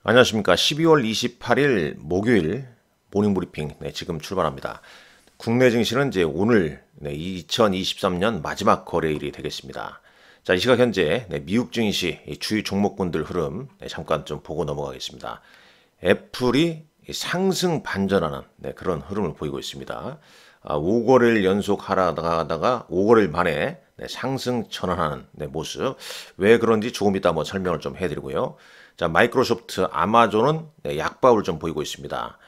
안녕하십니까. 12월 28일 목요일 모닝브리핑 지금 출발합니다. 국내 증시는 이제 오늘 2023년 마지막 거래일이 되겠습니다. 자, 이 시각 현재 미국 증시 주요 종목군들 흐름 잠깐 좀 보고 넘어가겠습니다. 애플이 상승 반전하는 그런 흐름을 보이고 있습니다. 5거래일 연속 하락하다가 5거래일 만에 상승 전환하는 모습. 왜 그런지 조금 이따 설명을 좀 해드리고요. 자, 마이크로소프트, 아마존은 약바울 좀 보이고 있습니다.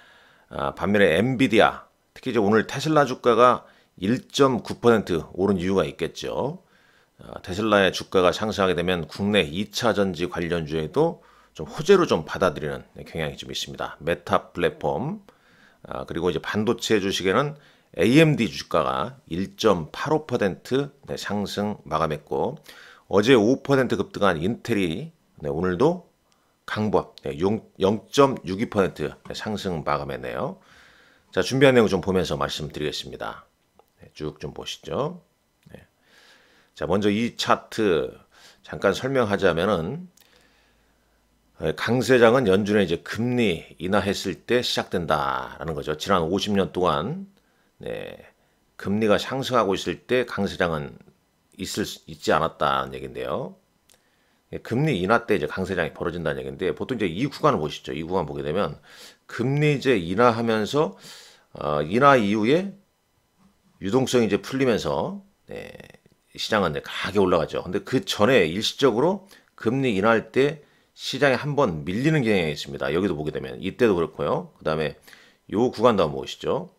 반면에 엔비디아, 특히 이제 오늘 테슬라 주가가 1.9% 오른 이유가 있겠죠. 테슬라의 주가가 상승하게 되면 국내 2차 전지 관련주에도 좀 호재로 좀 받아들이는 경향이 좀 있습니다. 메타 플랫폼, 그리고 이제 반도체 주식에는 AMD 주가가 1.85% 상승 마감했고, 어제 5% 급등한 인텔이 오늘도 강보 0.62% 상승 마감했네요. 자, 준비한 내용 좀 보면서 말씀드리겠습니다. 쭉 좀 보시죠. 자, 먼저 이 차트 잠깐 설명하자면은 강세장은 연준에 이제 금리 인하했을 때 시작된다라는 거죠. 지난 50년 동안 금리가 상승하고 있을 때 강세장은 있지 않았다는 얘긴데요. 금리 인하 때 이제 강세장이 벌어진다는 얘기인데, 보통 이제 이 구간을 보시죠. 이 구간 보게 되면 금리 이제 인하하면서 인하 이후에 유동성이 이제 풀리면서 시장은 이제 강하게 올라가죠. 근데 그 전에 일시적으로 금리 인하할 때 시장에 한번 밀리는 경향이 있습니다. 여기도 보게 되면 이때도 그렇고요. 그 다음에 요 구간도 한번 보시죠.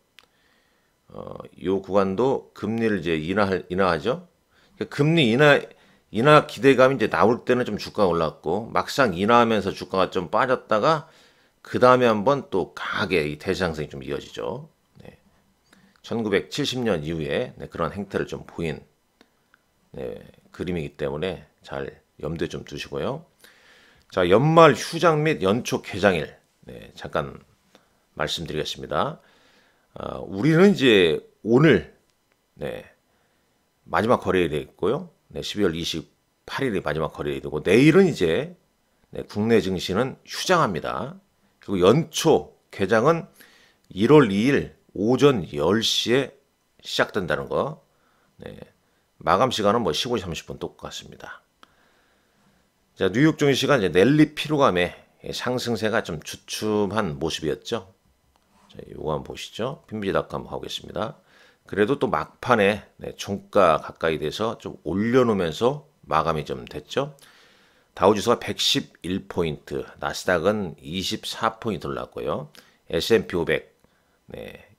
요 구간도 금리를 이제 인하하죠. 금리 인하 기대감이 이제 나올 때는 좀 주가가 올랐고, 막상 인하하면서 주가가 좀 빠졌다가 그 다음에 한번 또 강하게 이 대상승이 좀 이어지죠. 1970년 이후에 그런 행태를 좀 보인 그림이기 때문에 잘 염두에 좀 두시고요. 자, 연말 휴장 및 연초 개장일 잠깐 말씀드리겠습니다. 우리는 이제 오늘 마지막 거래일이 있고요. 12월 28일이 마지막 거래일이 되고, 내일은 이제 국내 증시는 휴장합니다. 그리고 연초 개장은 1월 2일 오전 10시에 시작된다는 거. 마감 시간은 15시 30분 똑같습니다. 자, 뉴욕 증시가 이제 랠리 피로감에 상승세가 좀 주춤한 모습이었죠. 자, 이거 한번 보시죠. 핀비지닷컴 하겠습니다. 그래도 또 막판에 종가 가까이 돼서 좀 올려놓으면서 마감이 좀 됐죠. 다우지수가 111포인트, 나스닥은 24포인트 올랐고요. S&P 500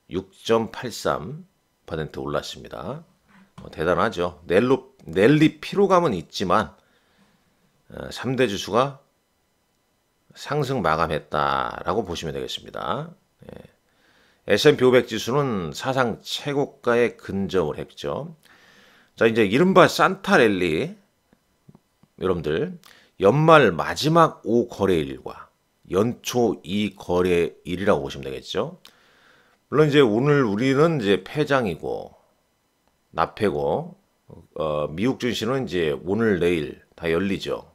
6.83% 올랐습니다. 대단하죠. 랠리 피로감은 있지만 3대 지수가 상승 마감했다라고 보시면 되겠습니다. S&P 500 지수는 사상 최고가에 근접을 했죠. 자, 이제 이른바 산타 랠리, 여러분들 연말 마지막 5거래일과 연초 2거래일이라고 보시면 되겠죠. 물론 이제 오늘 우리는 이제 폐장이고 납회고, 미국 증시는 이제 오늘 내일 다 열리죠.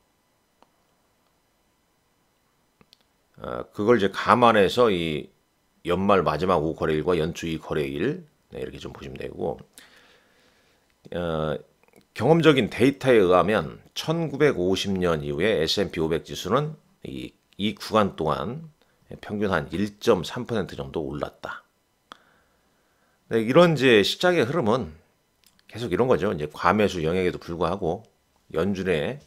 그걸 이제 감안해서 이 연말 마지막 5거래일과 연초 2거래일 이렇게 좀 보시면 되고, 경험적인 데이터에 의하면 1950년 이후에 S&P 500 지수는 이 구간 동안 평균 한 1.3% 정도 올랐다. 이런 이제 시장의 흐름은 계속 이런 거죠. 이제 과매수 영역에도 불구하고 연준의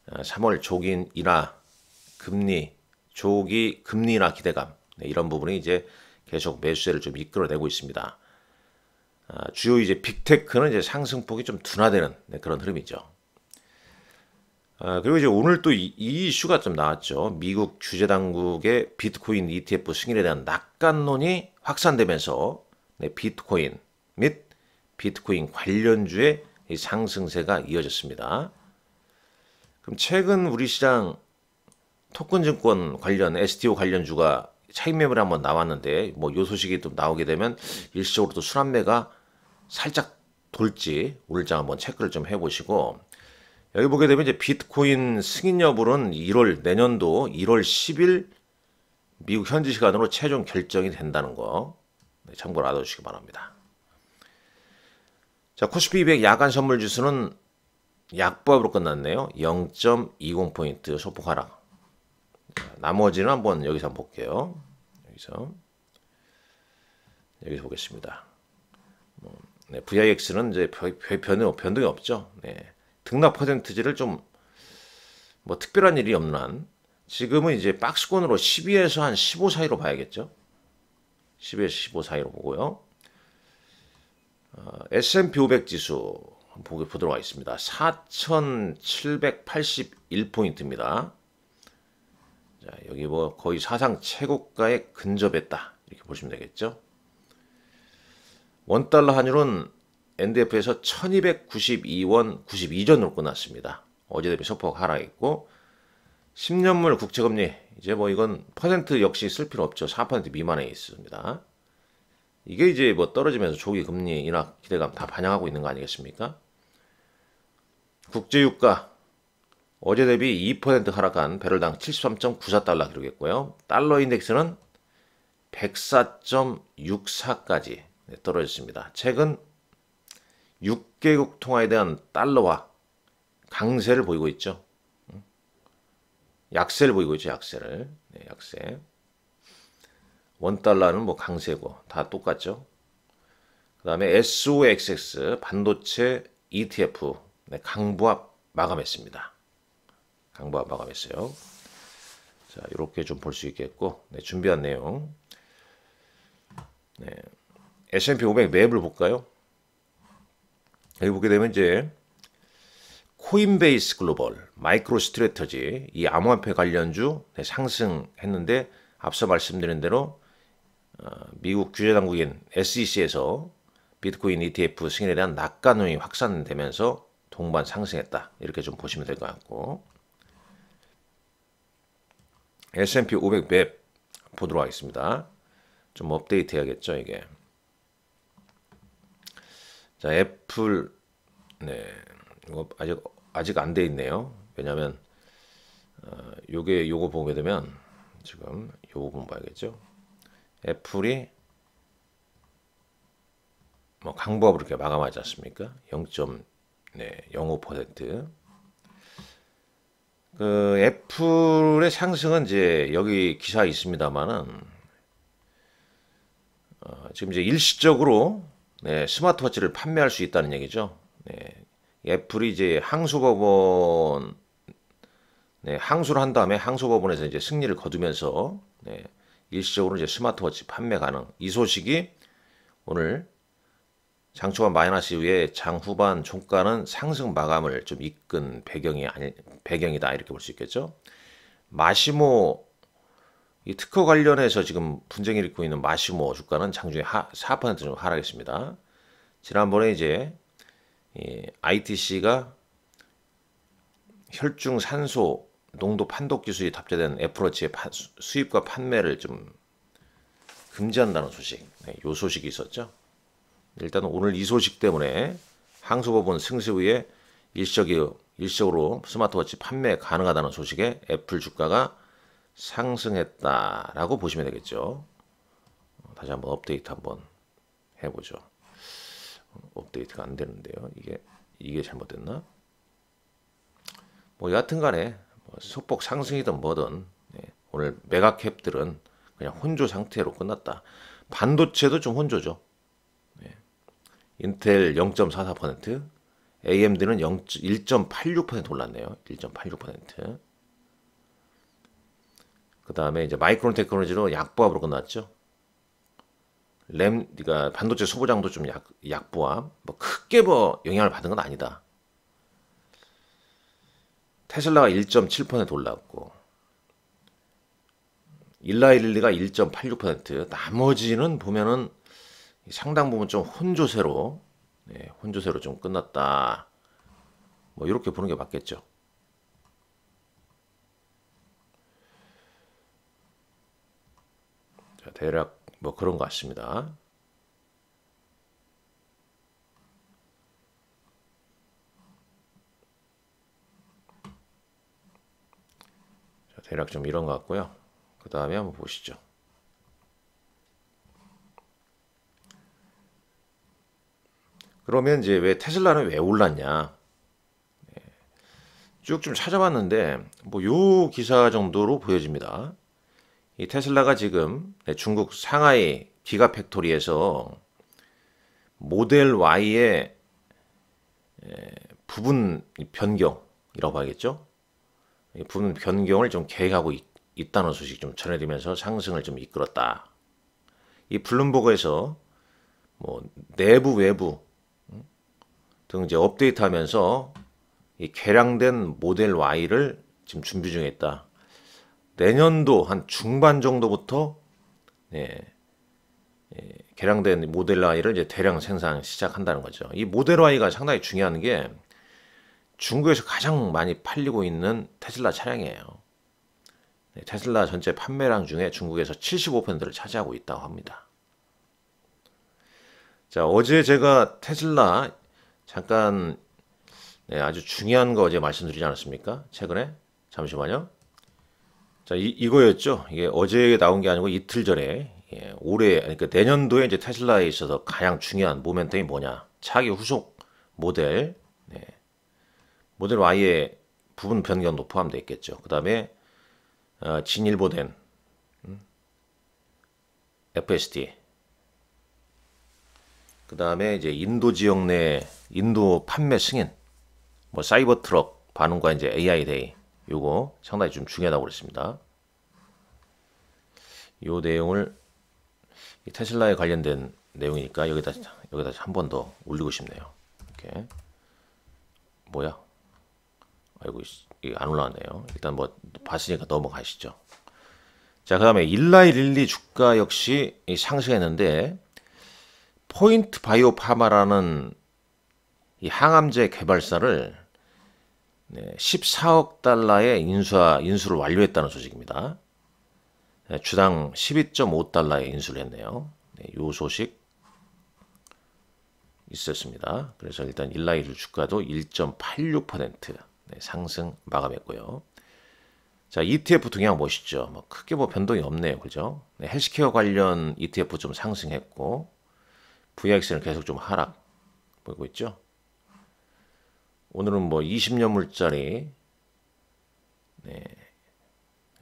3월 조기 인하 조기 금리 인하 기대감, 이런 부분이 이제 계속 매수세를 좀 이끌어내고 있습니다. 주요 이제 빅테크는 이제 상승폭이 좀 둔화되는 그런 흐름이죠. 그리고 이제 오늘 또 이 이슈가 좀 나왔죠. 미국 규제 당국의 비트코인 ETF 승인에 대한 낙관론이 확산되면서 비트코인 및 비트코인 관련주의 상승세가 이어졌습니다. 그럼 최근 우리 시장 토큰증권 관련 STO 관련주가 차익 매물이 한번 나왔는데, 요 소식이 또 나오게 되면 일시적으로 또 순환매가 살짝 돌지 오늘장 한번 체크를 좀 해보시고, 여기 보게 되면 이제 비트코인 승인 여부는 내년도 1월 10일 미국 현지 시간으로 최종 결정이 된다는 거 참고로 알아두시기 바랍니다. 자, 코스피 200 야간 선물 지수는 약보합으로 끝났네요. 0.20포인트 소폭 하락. 나머지는 여기서 한번 볼게요. 여기서 보겠습니다. 네, VIX는 이제 변동이 없죠. 네, 등락 퍼센트지를 좀 특별한 일이 없는 한 지금은 이제 박스권으로 12에서 한 15 사이로 봐야겠죠. 10에서 15 사이로 보고요. S&P 500 지수 보도록 하겠습니다. 4,781포인트입니다. 자, 여기 거의 사상 최고가에 근접했다. 이렇게 보시면 되겠죠. 원달러 환율은 NDF에서 1292원 92전으로 끝났습니다. 어제 대비 소폭 하락했고 10년물 국채금리 이제 이건 퍼센트 역시 쓸 필요 없죠. 4% 미만에 있습니다. 이게 이제 떨어지면서 조기 금리 인하 기대감 다 반영하고 있는 거 아니겠습니까? 국제유가 어제 대비 2% 하락한 배럴당 73.94달러 기록했고요. 달러 인덱스는 104.64까지 떨어졌습니다. 최근 6개국 통화에 대한 달러화 강세를 보이고 있죠. 약세를 보이고 있죠. 약세를. 네, 약세. 원달러는 강세고 다 똑같죠. 그 다음에 SOXX 반도체 ETF 강보합 마감했습니다. 강보합 마감했어요. 자, 이렇게 좀 볼 수 있겠고 준비한 내용. S&P 500 맵을 볼까요? 여기 보게 되면 이제 코인베이스 글로벌, 마이크로 스트래터지 이 암호화폐 관련주 상승했는데 앞서 말씀드린 대로 미국 규제 당국인 SEC에서 비트코인 ETF 승인에 대한 낙관론이 확산되면서 동반 상승했다. 이렇게 좀 보시면 될 것 같고 S&P 500 맵 보도록 하겠습니다. 좀 업데이트 해야겠죠, 이게. 자, 애플 이거 아직 안 돼 있네요. 왜냐면 요거 보게 되면 지금 요 부분 봐야겠죠. 애플이 강보합으로 이렇게 마감하지 않습니까? 0.05%. 그 애플의 상승은 이제 여기 기사에 있습니다만은 지금 이제 일시적으로 스마트워치를 판매할 수 있다는 얘기죠. 애플이 이제 항소법원 항소를 한 다음에 항소법원에서 이제 승리를 거두면서 일시적으로 이제 스마트워치 판매 가능. 이 소식이 오늘 장 초반 마이너스 이후에 장 후반 종가는 상승 마감을 좀 이끈 배경이다 이렇게 볼 수 있겠죠. 마시모 이 특허 관련해서 지금 분쟁이 일고 있는 마시모 주가는 장중에 4% 정도 하락했습니다. 지난번에 이제 ITC가 혈중 산소 농도 판독 기술이 탑재된 애플워치의 수입과 판매를 좀 금지한다는 소식, 이 소식이 있었죠. 일단 오늘 이 소식 때문에 항소법원 승소 후에 일시적으로 스마트워치 판매 가능하다는 소식에 애플 주가가 상승했다라고 보시면 되겠죠. 다시 한번 업데이트 한번 해보죠. 업데이트가 안 되는데요. 이게 잘못됐나? 여하튼간에 소폭 상승이든 뭐든 오늘 메가캡들은 그냥 혼조 상태로 끝났다. 반도체도 좀 혼조죠. 인텔 0.44%, AMD는 1.86% 올랐네요. 1.86%. 그 다음에 이제 마이크론 테크놀로지로 약보합으로 끝났죠. 그러니까 반도체 소부장도 좀 약보합. 크게 영향을 받은 건 아니다. 테슬라가 1.7% 올랐고, 일라일리가 1.86%. 나머지는 보면은 상당 부분 좀 혼조세로 좀 끝났다. 이렇게 보는 게 맞겠죠. 자, 대략 그런 것 같습니다. 대략 좀 이런 것 같고요. 그 다음에 한번 보시죠. 그러면 이제 왜 테슬라는 왜 올랐냐? 쭉 좀 찾아봤는데 뭐 요 기사 정도로 보여집니다. 이 테슬라가 지금 중국 상하이 기가팩토리에서 모델 Y의 부분 변경이라고 봐야겠죠? 이 부분 변경을 좀 계획하고 있다는 소식 좀 전해지면서 상승을 좀 이끌었다. 이 블룸버그에서 뭐 내부 외부 등 이제 업데이트하면서 이 개량된 모델 Y를 지금 준비 중에 있다. 내년도 한 중반 정도부터 개량된 모델 Y를 이제 대량 생산 시작한다는 거죠. 이 모델 Y가 상당히 중요한 게 중국에서 가장 많이 팔리고 있는 테슬라 차량이에요. 테슬라 전체 판매량 중에 중국에서 75%를 차지하고 있다고 합니다. 자, 어제 제가 테슬라 잠깐 아주 중요한 거 어제 말씀드리지 않았습니까? 최근에? 잠시만요. 자, 이거였죠. 이게 어제 나온 게 아니고 이틀 전에 올해 그러니까 내년도에 이제 테슬라에 있어서 가장 중요한 모멘텀이 뭐냐? 차기 후속 모델 모델 Y의 부분 변경도 포함되어 있겠죠. 그 다음에 진일보된 FSD 그 다음에 이제 인도 지역 내 인도 판매 승인 뭐 사이버 트럭 반응과 이제 AI 데이 요거 상당히 좀 중요하다고 그랬습니다. 요 내용을 테슬라에 관련된 내용이니까 여기다 한 번 더 올리고 싶네요. 이렇게 뭐야? 아이고 이게 안 올라왔네요. 일단 뭐 봤으니까 넘어가시죠. 자, 그다음에 일라이릴리 주가 역시 상승했는데 포인트 바이오 파마라는 이 항암제 개발사를 14억 달러의 인수를 완료했다는 소식입니다. 주당 12.5달러에 인수를 했네요. 이 소식 있었습니다. 그래서 일단 일라이릴 주가도 1.86% 상승 마감했고요. 자, ETF 동향 보시죠. 뭐 크게 뭐 변동이 없네요. 그죠? 헬스케어 관련 ETF 좀 상승했고 VIX는 계속 좀 하락 보이고 있죠. 오늘은 뭐 20년물짜리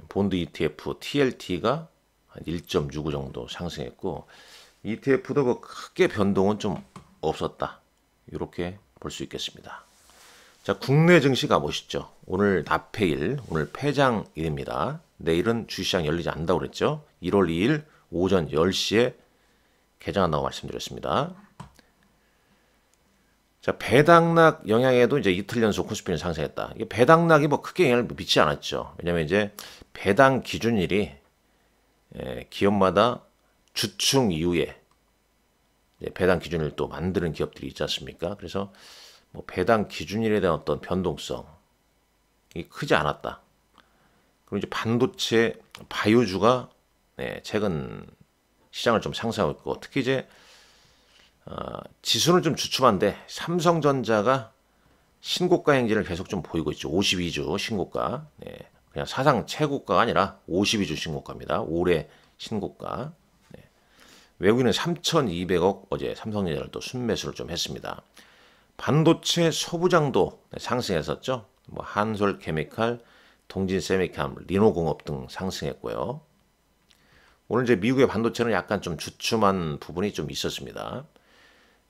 본드 ETF TLT가 한 1.65 정도 상승했고 ETF도 뭐 크게 변동은 좀 없었다. 이렇게 볼 수 있겠습니다. 자, 국내 증시 가보시죠. 오늘 납폐일, 오늘 폐장일입니다. 내일은 주시장 열리지 않는다고 그랬죠. 1월 2일 오전 10시에 개장한다고 말씀드렸습니다. 자, 배당락 영향에도 이제 이틀 연속 코스피는 상승했다. 이게 배당락이 뭐 크게 영향을 미치지 않았죠. 왜냐면 이제 배당 기준일이 기업마다 주충 이후에 배당 기준을 또 만드는 기업들이 있지 않습니까? 그래서 뭐 배당 기준일에 대한 어떤 변동성이 크지 않았다. 그리고 이제 반도체 바이오주가 최근 시장을 좀 상승하고 있고 특히 이제 지수는 좀 주춤한데 삼성전자가 신고가 행진을 계속 좀 보이고 있죠. 52주 신고가. 그냥 사상 최고가가 아니라 52주 신고가입니다. 올해 신고가. 외국인은 3,200억 어제 삼성전자를 또 순매수를 좀 했습니다. 반도체 소부장도 상승했었죠. 뭐 한솔케미칼, 동진세미캠, 리노공업 등 상승했고요. 오늘 이제 미국의 반도체는 약간 좀 주춤한 부분이 좀 있었습니다.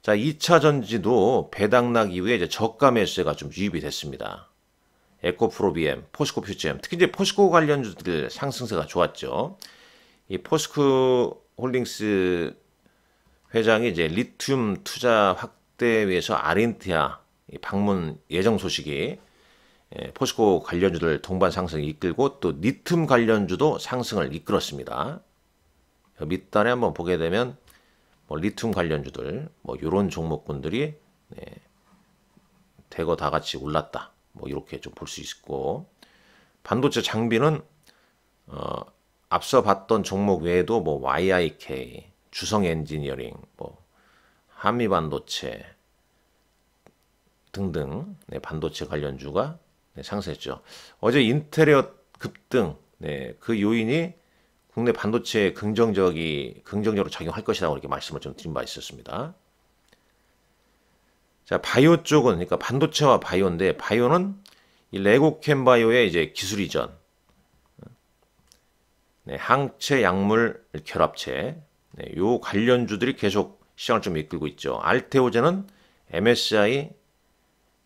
자, 2차 전지도 배당락 이후에 이제 저가 매수세가 좀 유입이 됐습니다. 에코프로비엠, 포스코 퓨지엠, 특히 이제 포스코 관련주들 상승세가 좋았죠. 이 포스코 홀딩스 회장이 이제 리튬 투자 확대 위해서 아르헨티나 방문 예정 소식이 포스코 관련주들 동반 상승을 이끌고 또 리튬 관련주도 상승을 이끌었습니다. 밑단에 한번 보게 되면 뭐 리튬 관련주들 뭐 이런 종목군들이 대거 다 같이 올랐다. 뭐 이렇게 좀 볼 수 있고 반도체 장비는 앞서 봤던 종목 외에도 뭐 YIK, 주성 엔지니어링, 뭐 한미 반도체 등등 반도체 관련주가 상승했죠. 어제 인테리어 급등 네, 그 요인이 국내 반도체에 긍정적으로 작용할 것이라고 이렇게 말씀을 좀 드린 바 있었습니다. 자, 바이오 쪽은 그러니까 반도체와 바이오인데 바이오는 이 레고캠 바이오의 이제 기술 이전, 네, 항체 약물 결합체, 네, 요 관련주들이 계속 시장을 좀 이끌고 있죠. 알테오젠은 MSI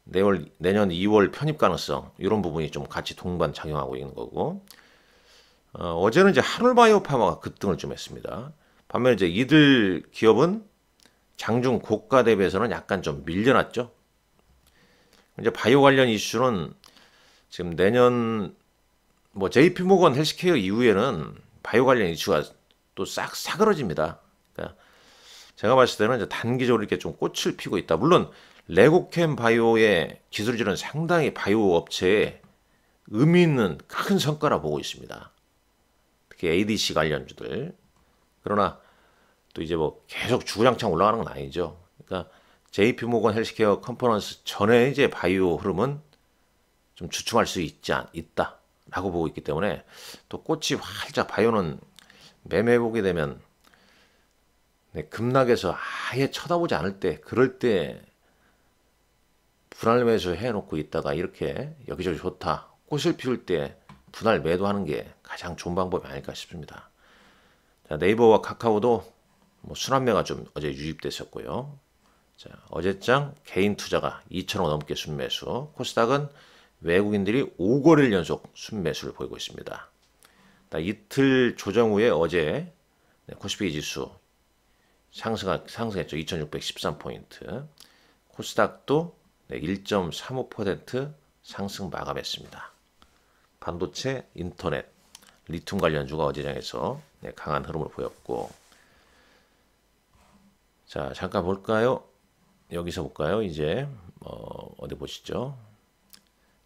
내년 2월 편입 가능성 이런 부분이 좀 같이 동반 작용하고 있는 거고 어제는 이제 한올바이오파마가 급등을 좀 했습니다. 반면에 이제 이들 기업은 장중 고가 대비해서는 약간 좀 밀려났죠. 이제 바이오 관련 이슈는 지금 내년 뭐 JP모건 헬스케어 이후에는 바이오 관련 이슈가 또 싹 사그러집니다. 그러니까 제가 봤을 때는 이제 단기적으로 이렇게 좀 꽃을 피고 있다. 물론 레고캠 바이오의 기술질은 상당히 바이오 업체에 의미 있는 큰 성과라 보고 있습니다. 특히 ADC 관련주들. 그러나 또 이제 뭐 계속 주구장창 올라가는 건 아니죠. 그러니까 JP모건 헬스케어 컨퍼런스 전에 이제 바이오 흐름은 좀 주춤할 수 있다라고 보고 있기 때문에 또 꽃이 활짝 바이오는 매매 보게 되면 급락해서 아예 쳐다보지 않을 때 그럴 때 분할 매수 해놓고 있다가 이렇게 여기저기 좋다 꽃을 피울 때 분할 매도하는 게 가장 좋은 방법이 아닐까 싶습니다. 자, 네이버와 카카오도 뭐 순환매가 좀 어제 유입됐었고요. 자, 어제장 개인 투자가 2,000원 넘게 순매수, 코스닥은 외국인들이 5거래일 연속 순매수를 보이고 있습니다. 이틀 조정 후에 어제 코스피 지수 상승했죠. 2613포인트. 코스닥도 1.35% 상승 마감했습니다. 반도체, 인터넷, 리튬 관련주가 어제장에서 강한 흐름을 보였고 자, 잠깐 볼까요? 여기서 볼까요? 이제 어디 보시죠?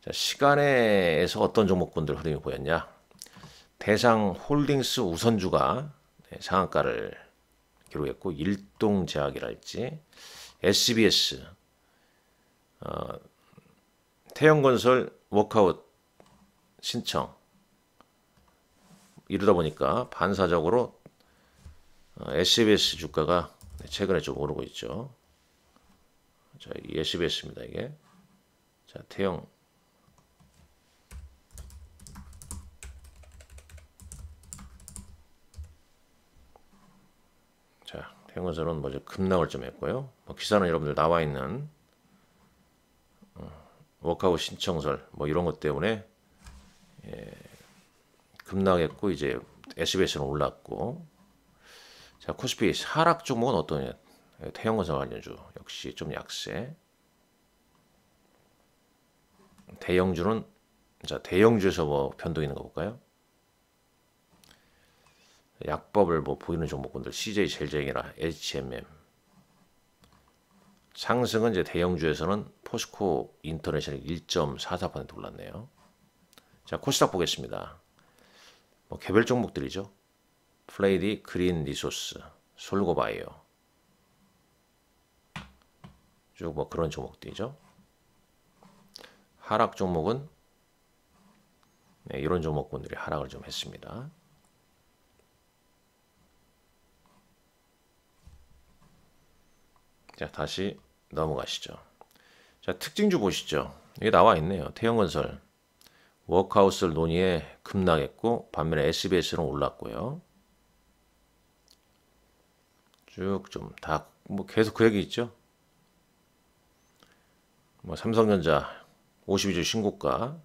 자, 시간에서 어떤 종목군들 흐름이 보였냐? 대상 홀딩스 우선주가 상한가를 기록했고 일동제약이랄지 SBS, 태영건설 워크아웃 신청 이러다 보니까 반사적으로 SBS 주가가 최근에 좀 오르고 있죠. 자, 이 SBS입니다, 이게. 자, 태영. 자, 태영건설은 먼저 급락을 좀 했고요. 기사는 여러분들 나와 있는 워크아웃 신청설 뭐 이런 것 때문에 급락했고 이제 SBS는 올랐고 자, 코스피 하락 종목은 어떠냐? 태영건설 관련주 역시 좀 약세. 대형주는 자, 대형주에서 뭐 변동 있는 거 볼까요? 약법을 뭐 보이는 종목군들 CJ 젤쟁이나 HMM. 상승은 이제 대형주에서는 포스코 인터내셔널 1.44% 올랐네요. 자, 코스닥 보겠습니다. 뭐 개별 종목들이죠. 플레이디, 그린 리소스, 솔고바이오 쭉 뭐 그런 종목들이죠. 하락 종목은 이런 종목군들이 하락을 좀 했습니다. 자, 다시 넘어가시죠. 자, 특징주 보시죠. 이게 나와 있네요. 태영건설 워크아웃을 논의에 급락했고 반면에 SBS는 올랐고요. 쭉 좀 다 뭐 계속 그 얘기 있죠. 뭐 삼성전자 52주 신고가.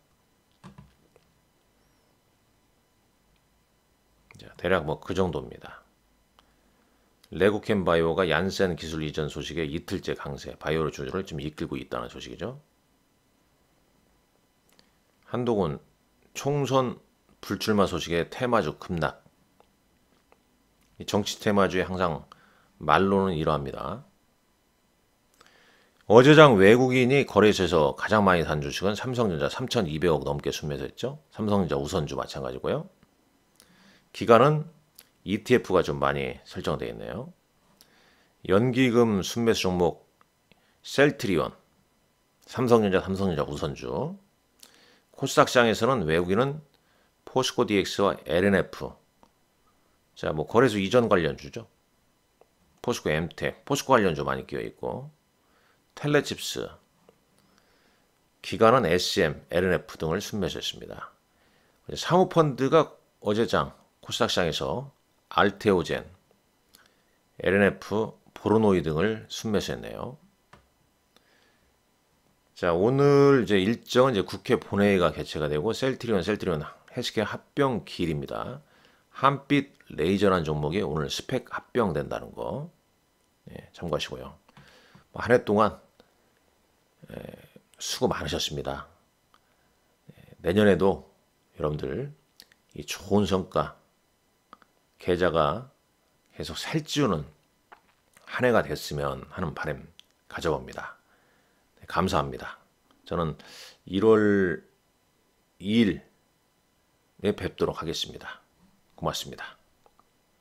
자, 대략 뭐 그 정도입니다. 레고캠 바이오가 얀센 기술 이전 소식에 이틀째 강세, 바이오 주주를 좀 이끌고 있다는 소식이죠. 한동훈 총선 불출마 소식에 테마주 급락. 정치 테마주의 항상 말로는 이러합니다. 어제장 외국인이 거래소에서 가장 많이 산 주식은 삼성전자 3,200억 넘게 순매수했죠. 삼성전자 우선주 마찬가지고요. 기간은 ETF가 좀 많이 설정되어 있네요. 연기금 순매수 종목 셀트리온, 삼성전자 우선주. 코스닥 시장에서는 외국인은 포스코 DX와 LNF. 자, 뭐 거래소 이전 관련주죠. 포스코 엠텍, 포스코 관련주 많이 끼어 있고, 텔레칩스, 기관은 SM, LNF 등을 순매수했습니다. 사모펀드가 어제장 코스닥 시장에서 알테오젠, LNF, 보로노이 등을 순매수했네요. 자, 오늘 이제 일정은 이제 국회 본회의가 개최가 되고 셀트리온 헬스케어 합병 기일입니다. 한빛 레이저라는 종목이 오늘 스펙 합병된다는 거 참고하시고요. 한 해 동안 수고 많으셨습니다. 내년에도 여러분들 이 좋은 성과 계좌가 계속 살찌우는 한 해가 됐으면 하는 바람 가져봅니다. 감사합니다. 저는 1월 2일에 뵙도록 하겠습니다. 고맙습니다.